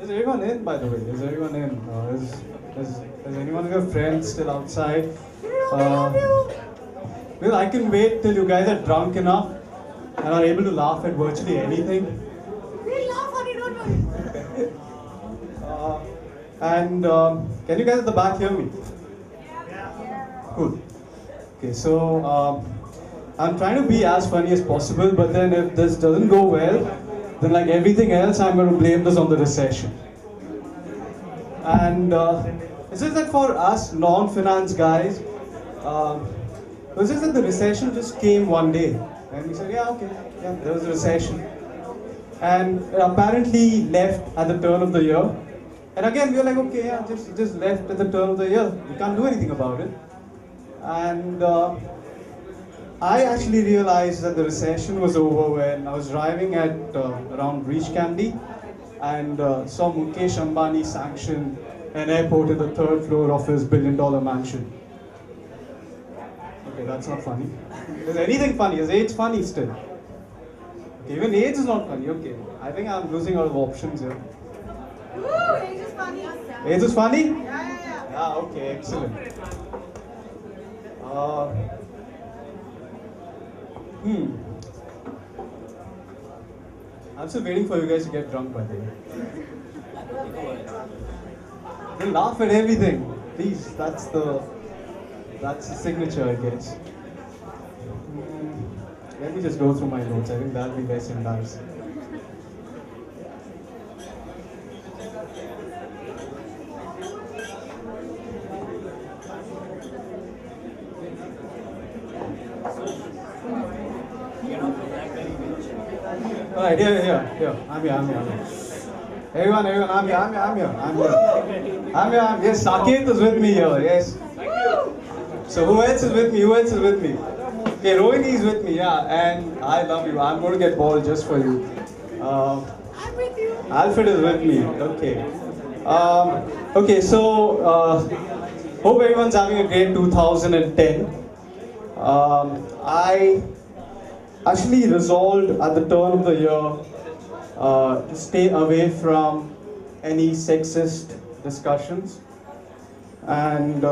Is everyone in, by the way? Is everyone in? Is anyone of your friends still outside? Well, I can wait till you guys are drunk enough and are able to laugh at virtually anything. We'll laugh on it, don't worry. And can you guys at the back hear me? Cool. Okay, so I'm trying to be as funny as possible, but then if this doesn't go well, then like everything else, I'm going to blame this on the recession. And it's just that for us non-finance guys, it's just that the recession just came one day. And we said, yeah, okay, yeah, there was a recession. And it apparently left at the turn of the year. And again, we were like, okay, yeah, just left at the turn of the year. We can't do anything about it. And I actually realized that the recession was over when I was driving at around Reach Candy and saw Mukesh Ambani sanction an airport in the third floor of his billion-dollar mansion. Okay, that's not funny. Is anything funny? Is AIDS funny still? Okay, even AIDS is not funny. Okay, I think I'm losing out of options here. Woo, age is funny. AIDS is funny? Yeah. Yeah, okay, excellent. I'm still waiting for you guys to get drunk, by the way. They laugh at everything. Please, that's the signature, I guess. Let me just go through my notes. I think that'll be less embarrassing. Alright, here. I'm here. Everyone, I'm here. Yes, Saket is with me here, yes. So who else is with me? Okay, Rohini is with me, yeah, and I love you. I'm going to get bald just for you. I'm with you. Alfred is with me, okay. Okay, so hope everyone's having a great 2010. I actually resolved at the turn of the year to stay away from any sexist discussions. And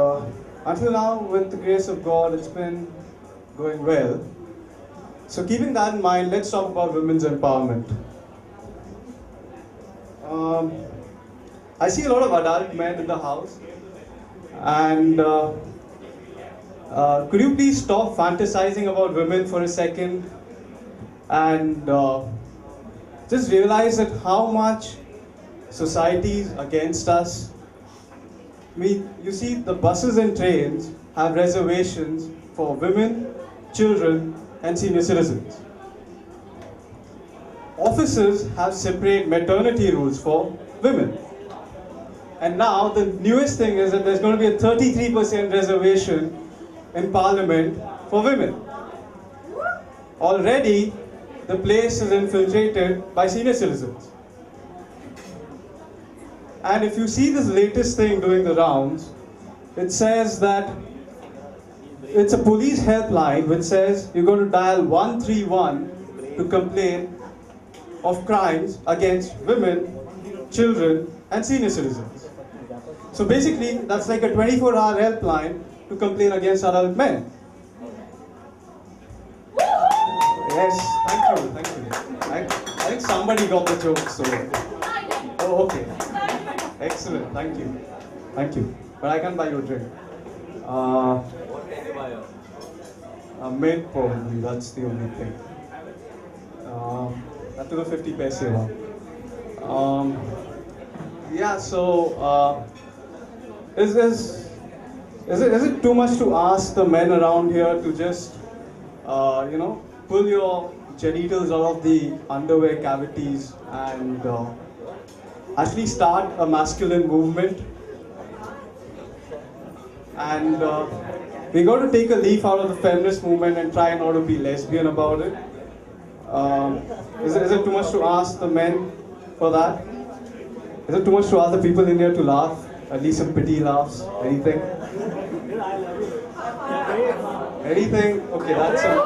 until now, with the grace of God, it's been going well. So keeping that in mind, let's talk about women's empowerment. I see a lot of adult men in the house. And could you please stop fantasizing about women for a second and just realize that how much society is against us. I mean, you see, the buses and trains have reservations for women, children, and senior citizens. Offices have separate maternity rules for women. And now the newest thing is that there's going to be a 33% reservation in Parliament for women. Already, the place is infiltrated by senior citizens. And if you see this latest thing doing the rounds, it says that it's a police helpline which says you're going to dial 131 to complain of crimes against women, children, and senior citizens. So basically, that's like a 24-hour helpline to complain against adult men. Yes, thank you. I think somebody got the joke, so. Oh, okay. Excellent, thank you. But I can buy you a drink. A mint probably, that's the only thing. That took a 50 paise one. Yeah, so is it too much to ask the men around here to just pull your genitals out of the underwear cavities and actually start a masculine movement? And we got to take a leaf out of the feminist movement and try not to be lesbian about it. Is it too much to ask the men for that? Is it too much to ask the people in here to laugh? At least some pity laughs? Anything? Anything? Okay, that's it.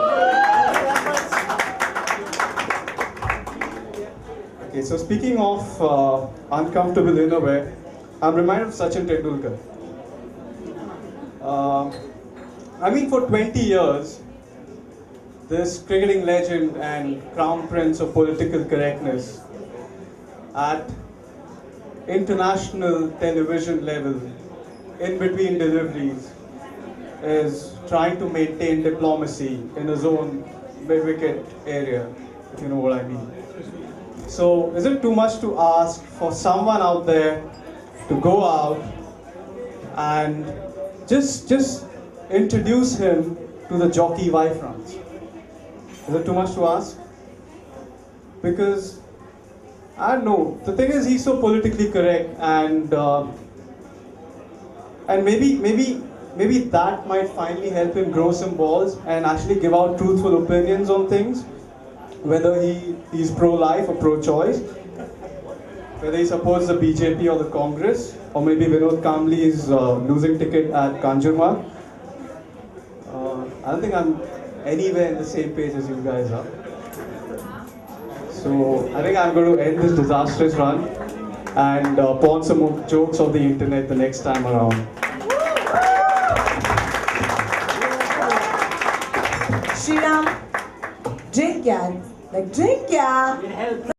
Okay, so speaking of uncomfortable innerwear, I'm reminded of Sachin Tendulkar. Uh, I mean, for 20 years, this cricketing legend and crown prince of political correctness at international television level, in between deliveries, is trying to maintain diplomacy in his own mid-wicket area, if you know what I mean. So, is it too much to ask for someone out there to go out and just introduce him to the jockey Y-fronts? Is it too much to ask? Because I don't know. The thing is, he's so politically correct, and maybe that might finally help him grow some balls and actually give out truthful opinions on things, whether he's pro-life or pro-choice, whether he supports the BJP or the Congress, or maybe Vinod Kamli is losing ticket at Kanjurmarg. I don't think I'm anywhere in the same page as you guys are. So I think I'm going to end this disastrous run and pawn some more jokes of the internet the next time around. Shriram, drink, yeah. Like, drink, yeah.